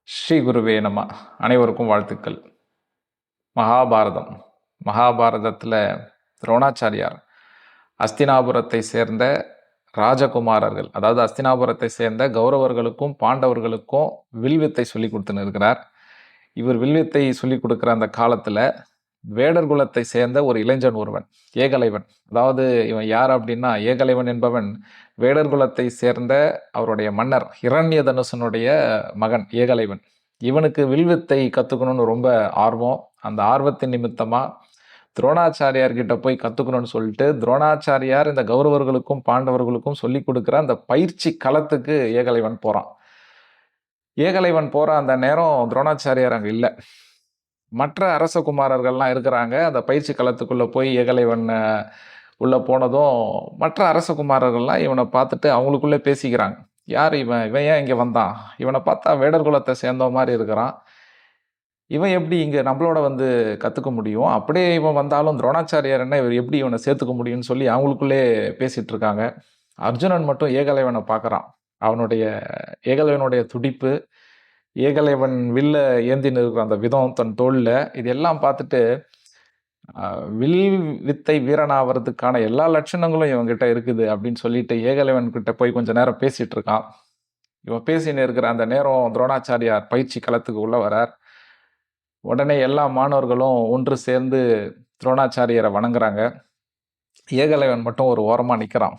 ஸ்ரீ குருவே நம. அனைவருக்கும் வாழ்த்துக்கள். மகாபாரதம். மகாபாரதத்தில் துரோணாச்சாரியார் அஸ்தினாபுரத்தை சேர்ந்த ராஜகுமாரர்கள், அதாவது அஸ்தினாபுரத்தை சேர்ந்த கௌரவர்களுக்கும் பாண்டவர்களுக்கும் வில்வித்தை சொல்லி கொடுத்துன்னு இருக்கிறார். இவர் வில்வித்தை சொல்லி கொடுக்குற அந்த காலத்தில் வேடர் குலத்தை சேர்ந்த ஒரு இளைஞன் ஒருவன், ஏகலைவன். அதாவது இவன் யார் அப்படின்னா, ஏகலைவன் என்பவன் வேடர் குலத்தை சேர்ந்த அவருடைய மன்னர் ஹிரண்ய தனுசனுடைய மகன் ஏகலைவன். இவனுக்கு வில்வித்தை கத்துக்கணும்னு ரொம்ப ஆர்வம். அந்த ஆர்வத்தின் நிமித்தமா துரோணாச்சாரியார் கிட்ட போய் கத்துக்கணும்னு சொல்லிட்டு, துரோணாச்சாரியார் இந்த கௌரவர்களுக்கும் பாண்டவர்களுக்கும் சொல்லிக் கொடுக்குற அந்த பயிற்சி களத்துக்கு ஏகலைவன் போறான். ஏகலைவன் போற அந்த நேரம் துரோணாச்சாரியார் அங்க இல்ல. மற்ற அரச குமாரர்கள்லாம் இருக்கிறாங்க. அந்த பயிற்சி களத்துக்குள்ள போய் ஏகலைவன் உள்ள போனதும், மற்ற அரச குமாரர்கள்லாம் இவனை பார்த்துட்டு அவங்களுக்குள்ளே பேசிக்கிறாங்க. யார் இவன்? இவன் ஏன் இங்க வந்தான்? இவனை பார்த்தா வேடர் குலத்தை சேர்ந்தவன் மாரி இருக்கிறான். இவன் எப்படி இங்க நம்மளோட வந்து கத்துக்க முடியும்? அப்படியே இவன் வந்தாலும் துரோணாச்சாரியார் என்ன இவர் எப்படி இவனை சேர்த்துக்க முடியும்னு சொல்லி அவங்களுக்குள்ளே பேசிட்டு இருக்காங்க. அர்ஜுனன் மட்டும் ஏகலைவனை பார்க்குறான். அவனுடைய ஏகலைவனுடைய துடிப்பு, ஏகலைவன் வில்ல ஏந்தின்னு இருக்கிற அந்த விதம் தன் தோள்ல, இதெல்லாம் பார்த்துட்டு வில் வித்தை வீரனாவறதுக்கான எல்லா லட்சணங்களும் இவன்கிட்ட இருக்குது அப்படின்னு சொல்லிட்டு ஏகலைவன் கிட்ட போய் கொஞ்ச நேரம் பேசிட்டு இருக்கான். இவன் பேசின்னு இருக்கிற அந்த நேரம் துரோணாச்சாரியார் பயிற்சி களத்துக்கு உள்ள வரார். உடனே எல்லா மாணவர்களும் ஒன்று சேர்ந்து துரோணாச்சாரியரை வணங்குறாங்க. ஏகலைவன் மட்டும் ஒரு ஓரமா நிக்கிறான்.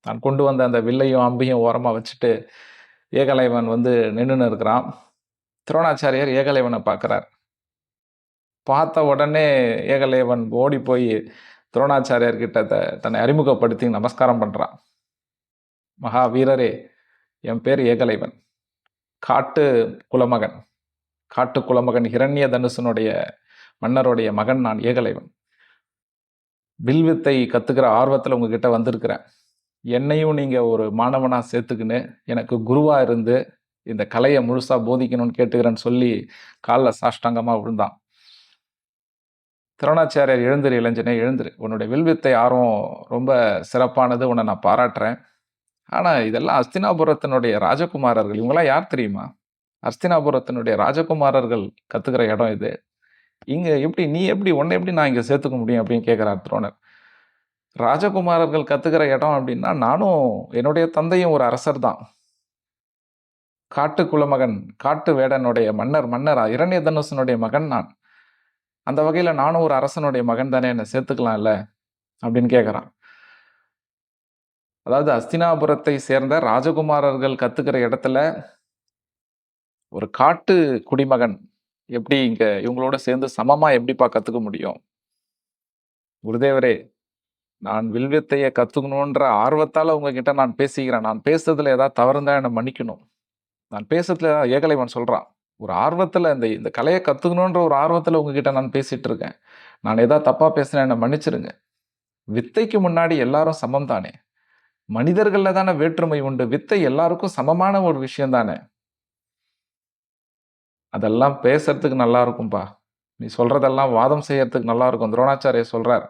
தான் கொண்டு வந்த அந்த வில்லையும் அம்பையும் ஓரமா வச்சுட்டு ஏகலைவன் வந்து நின்னுன்னு இருக்கிறான். துரோணாச்சாரியார் ஏகலைவனை பார்க்கிறார். பார்த்த உடனே ஏகலைவன் ஓடி போய் துரோணாச்சாரியார் கிட்ட தன்னை அறிமுகப்படுத்தி நமஸ்காரம் பண்றான். மகா வீரரே, என் பேர் ஏகலைவன். காட்டு குலமகன். காட்டு குலமகன் ஹிரண்ய தனுசனுடைய மன்னருடைய மகன் நான் ஏகலைவன். வில்வித்தை கத்துக்கிற ஆர்வத்துல உங்ககிட்ட வந்திருக்கிறேன். என்னையும் நீங்க ஒரு மாணவனா சேர்த்துக்கின்னு எனக்கு குருவா இருந்து இந்த கலையை முழுசா போதிக்கணும்னு கேட்டுக்கிறேன்னு சொல்லி காலில் சாஷ்டாங்கமா விழுந்தான். துரோணாச்சாரியார், எழுந்திரு இளைஞனே, எழுந்திரு. உன்னுடைய வில்வித்தை ஆர்வம் ரொம்ப சிறப்பானது, உன்னை நான் பாராட்டுறேன். ஆனா இதெல்லாம் அஸ்தினாபுரத்தினுடைய ராஜகுமாரர்கள். இவங்கெல்லாம் யார் தெரியுமா? அஸ்தினாபுரத்தினுடைய ராஜகுமாரர்கள் கத்துக்கிற இடம் இது. இங்க எப்படி உன்னை எப்படி நான் இங்க சேர்த்துக்க முடியும் அப்படின்னு கேட்கிறார் துரோணர். ராஜகுமாரர்கள் கத்துக்கிற இடம் அப்படின்னா, நானும் என்னுடைய தந்தையும் ஒரு அரசர் தான். காட்டு குலமகன், காட்டு வேடனுடைய மன்னர் இரண்ய தனுசனுடைய மகன் நான். அந்த வகையில நானும் ஒரு அரசனுடைய மகன் தானே, என்ன சேர்த்துக்கலாம்ல அப்படின்னு கேட்கிறான். அதாவது அஸ்தினாபுரத்தை சேர்ந்த ராஜகுமாரர்கள் கத்துக்கிற இடத்துல ஒரு காட்டு குடிமகன் எப்படி இங்க இவங்களோட சேர்ந்து சமமா எப்படிப்பா கத்துக்க முடியும்? குருதேவரே, நான் வில்வித்தைய கத்துக்கணுன்ற ஆர்வத்தால உங்ககிட்ட நான் பேசிக்கிறேன். நான் பேசுறதுல ஏதாவது தவறு இருந்தா என்ன மன்னிக்கணும். நான் பேசுறதுல ஏகலைவன் சொல்றான். ஒரு ஆர்வத்துல இந்த இந்த கலைய கத்துக்கணுன்ற ஒரு ஆர்வத்துல உங்ககிட்ட நான் பேசிட்டு இருக்கேன். நான் ஏதாவது தப்பா பேசினா என்ன மன்னிச்சிருங்க. வித்தைக்கு முன்னாடி எல்லாரும் சமம் தானே. மனிதர்கள்ல தானே வேற்றுமை உண்டு. வித்தை எல்லாருக்கும் சமமான ஒரு விஷயம் தானே. அதெல்லாம் பேசுறதுக்கு நல்லா இருக்கும்பா. நீ சொல்றதெல்லாம் வாதம் செய்யறதுக்கு நல்லா இருக்கும். துரோணாச்சாரியார் சொல்றார்.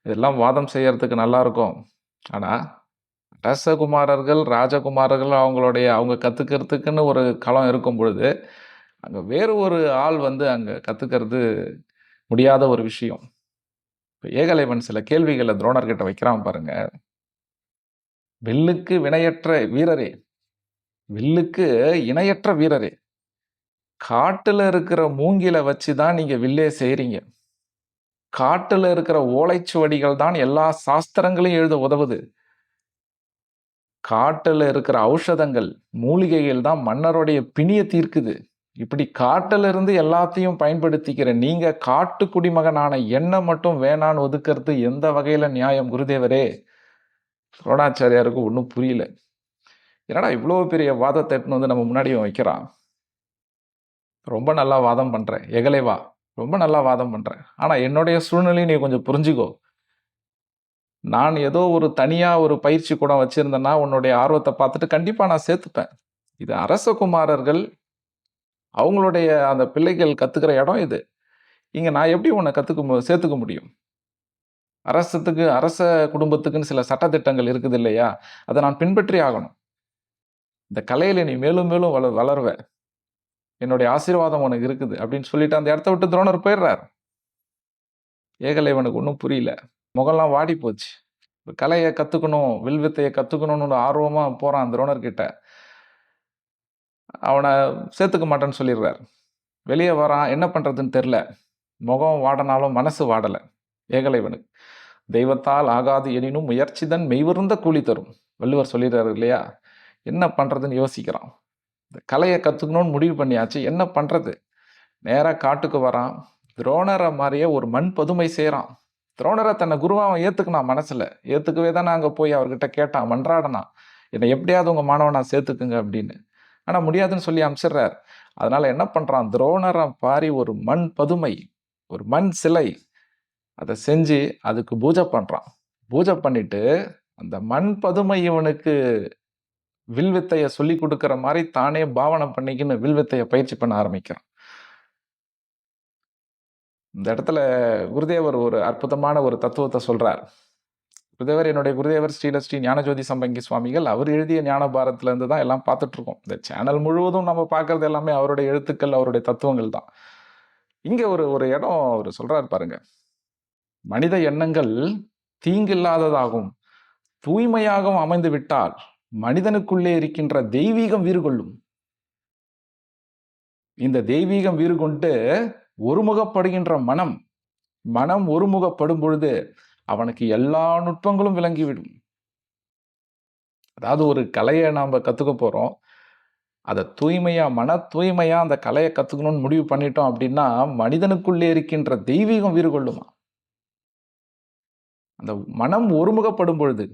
இதெல்லாம் வாதம் செய்யறதுக்கு நல்லா இருக்கும். ஆனா, அரசகுமாரர்கள், ராஜகுமாரர்கள் அவங்க கத்துக்கிறதுக்குன்னு ஒரு களம் இருக்கும் பொழுது, அங்க வேறு ஒரு ஆள் வந்து அங்க கத்துக்கிறது முடியாத ஒரு விஷயம். இப்ப ஏகலைவன் சில கேள்விகள துரோணர்கிட்ட வைக்கிறான் பாருங்க. வில்லுக்கு வினையற்ற வீரரே! வில்லுக்கு இணையற்ற வீரரே! காட்டுல இருக்கிற மூங்கில வச்சு தான் நீங்க வில்லே செய்றீங்க. காட்டுல இருக்கிற ஓலைச்சுவடிகள் தான் எல்லா சாஸ்திரங்களையும் எழுத உதவுது. காட்டுல இருக்கிற ஔஷதங்கள், மூலிகைகள் தான் மன்னருடைய பிணிய தீர்க்குது. இப்படி காட்டுல இருந்து எல்லாத்தையும் பயன்படுத்திக்கிற நீங்க காட்டு குடிமகனான என்ன மட்டும் வேணான்னு ஒதுக்குறது எந்த வகையில நியாயம் குருதேவரே? துரோணாச்சாரியாருக்கு ஒண்ணும் புரியல. என்னடா இவ்ளோ பெரிய வாதத்த எடுத்துன்னு வந்து நம்ம முன்னாடி இவன் வைக்கிறான். ரொம்ப நல்லா வாதம் பண்ற. எகலைவா, ரொம்ப நல்லா வாதம் பண்ற. ஆனா என்னுடைய சூழ்நிலைய நீ கொஞ்சம் புரிஞ்சுக்கோ. நான் ஏதோ ஒரு தனியா ஒரு பயிற்சி கூடம் வச்சிருந்தேன்னா, உன்னுடைய ஆர்வத்த பார்த்துட்டு கண்டிப்பா நான் சேர்த்துப்பேன். இது அரசகுமாரர்கள், அவங்களுடைய அந்த பிள்ளைகள் கத்துக்கிற இடம் இது. இங்க நான் எப்படி உன்ன சேர்த்துக்க முடியும்? அரச குடும்பத்துக்குன்னு சில சட்டதிட்டங்கள் இருக்குது இல்லையா? அத நான் பின்பற்றி ஆகணும். இந்த கலையில நீ மேலும் மேலும் வளருவ. என்னுடைய ஆசீர்வாதம் உனக்கு இருக்குது அப்படின்னு சொல்லிட்டு அந்த இடத்த விட்டு துரோணர் போயிடுறாரு. ஏகலைவனுக்கு ஒன்றும் புரியல. முகம்லாம் வாடி போச்சு. கலையை கத்துக்கணும், வில்வித்தையை கத்துக்கணும்னு ஆர்வமா போறான் துரோணர் கிட்ட. அவனை சேர்த்துக்க மாட்டேன்னு சொல்லிடுறாரு. வெளியே வரான், என்ன பண்றதுன்னு தெரியல. முகம் வாடனாலும் மனசு வாடல ஏகலைவனுக்கு. தெய்வத்தால் ஆகாது எனினும் முயற்சிதன் மெய்விருந்த கூலி தரும். வள்ளுவர் சொல்லிடுறாரு இல்லையா? என்ன பண்றதுன்னு யோசிக்கிறான். இந்த கலையை கத்துக்கணும்னு முடிவு பண்ணியாச்சு, என்ன பண்றது? நேரா காட்டுக்கு வரான். துரோணரை மாதிரியே ஒரு மண் பதுமை செய்கிறான். துரோணரை தன்னை குருவா அவன் ஏத்துக்கினான் மனசுல. ஏத்துக்கவே தான் அங்க போய் அவர்கிட்ட கேட்டான், மன்றாடனான். என்னை எப்படியாவது உங்க மாணவனா சேர்த்துக்குங்க அப்படின்னு. ஆனா முடியாதுன்னு சொல்லி அனுப்பிச்சிடுறார். அதனால என்ன பண்றான், துரோணரை பாரி ஒரு மண் பதுமை, ஒரு மண் சிலை, அதை செஞ்சு அதுக்கு பூஜை பண்றான். பூஜை பண்ணிட்டு அந்த மண் பதுமை இவனுக்கு வில்வித்தைய சொல்லி கொடுக்கிற மாதிரி தானே பாவனை பண்ணிக்கின்னு வில்வித்தைய பயிற்சி பண்ண ஆரம்பிக்கிறான். இந்த இடத்துல குருதேவர் ஒரு அற்புதமான ஒரு தத்துவத்தை சொல்றார். குருதேவர், என்னுடைய குருதேவர் ஸ்ரீ ஞானஜோதி சம்பங்கி சுவாமிகள், அவர் எழுதிய ஞான பாரத்ல இருந்து தான் எல்லாம் பார்த்துட்டு இருக்கோம். இந்த சேனல் முழுவதும் நம்ம பார்க்கறது எல்லாமே அவருடைய எழுத்துக்கள், அவருடைய தத்துவங்கள் தான். இங்க ஒரு ஒரு இடம் அவர் சொல்றாரு பாருங்க. மனித எண்ணங்கள் தீங்கில்லாததாகவும் தூய்மையாகவும் அமைந்து விட்டால் மனிதனுக்குள்ளே இருக்கின்ற தெய்வீகம் வீறு கொள்ளும். இந்த தெய்வீகம் வீறு கொண்டு ஒருமுகப்படுகின்ற மனம், மனம் ஒருமுகப்படும் பொழுது அவனுக்கு எல்லா நுட்பங்களும் விளங்கிவிடும். அதாவது ஒரு கலையை நாம கத்துக்க போறோம். அதை தூய்மையா, மன தூய்மையா அந்த கலையை கத்துக்கணும்னு முடிவு பண்ணிட்டோம் அப்படின்னா மனிதனுக்குள்ளே இருக்கின்ற தெய்வீகம் வீறு கொள்ளுமா. அந்த மனம் ஒருமுகப்படும் பொழுது,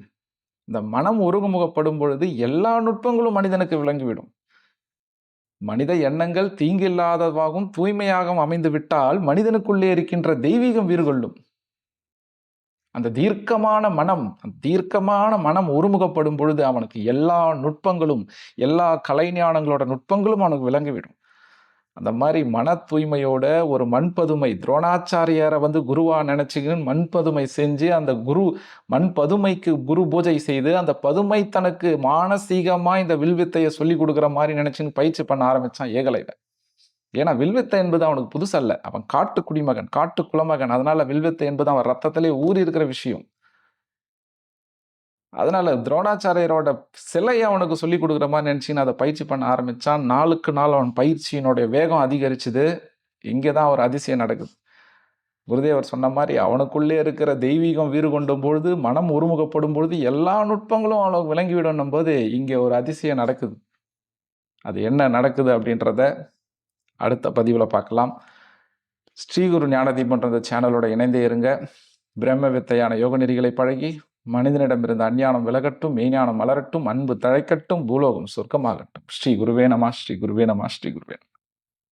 இந்த மனம் ஒருமுகப்படும் பொழுது எல்லா நுட்பங்களும் மனிதனுக்கு விளங்கிவிடும். மனித எண்ணங்கள் தீங்கில்லாதவாகவும் தூய்மையாகவும் அமைந்து விட்டால் மனிதனுக்குள்ளே இருக்கின்ற தெய்வீகம் வீறு கொள்ளும். அந்த தீர்க்கமான மனம் ஒருமுகப்படும் பொழுது அவனுக்கு எல்லா நுட்பங்களும், எல்லா கலைஞானங்களோட நுட்பங்களும் அவனுக்கு விளங்கிவிடும். அந்த மாதிரி மன தூய்மையோட ஒரு மண்பதுமை, துரோணாச்சாரியாரை குருவா நினைச்சுக்கின்னு மண்பதுமை செஞ்சு அந்த மண்பதுமைக்கு குரு பூஜை செய்து அந்த பதுமை தனக்கு மானசீகமா இந்த வில்வித்தையை சொல்லி கொடுக்குற மாதிரி நினைச்சுன்னு பயிற்சி பண்ண ஆரம்பிச்சான் ஏகலைவன். ஏன்னா வில்வித்தை என்பது அவனுக்கு புதுசல்ல. அவன் காட்டு குடிமகன், காட்டு குலமகன். அதனால வில்வித்தை என்பது அவன் ரத்தத்திலே ஊறி இருக்கிற விஷயம். அதனால துரோணாச்சாரியரோட சிலையை அவனுக்கு சொல்லி கொடுக்குற மாதிரி நினைச்சுன்னு அதை பயிற்சி பண்ண ஆரம்பிச்சான். நாளுக்கு நாள் அவன் பயிற்சியினுடைய வேகம் அதிகரிச்சுது. இங்கேதான் ஒரு அதிசயம் நடக்குது. குருதேவர் சொன்ன மாதிரி அவனுக்குள்ளே இருக்கிற தெய்வீகம் வீறு கொண்டும் பொழுது, மனம் ஒருமுகப்படும் பொழுது எல்லா நுட்பங்களும் அவனுக்கு விளங்கிவிடும் போது இங்கே ஒரு அதிசயம் நடக்குது. அது என்ன நடக்குது அப்படின்றத அடுத்த பதிவில் பார்க்கலாம். ஸ்ரீகுரு ஞானதீபன்ற சேனலோட இணைந்தே இருங்க. பிரம்ம வித்தையான யோக நெறிகளை பழகி மனிதனிடமிருந்து அஞ்ஞானம் விலகட்டும், மெய்ஞானம் மலரட்டும், அன்பு தழைக்கட்டும், பூலோகம் சொர்க்கமாகட்டும். ஸ்ரீ குருவே நம, ஸ்ரீ குருவே நம, ஸ்ரீ குருவே நம.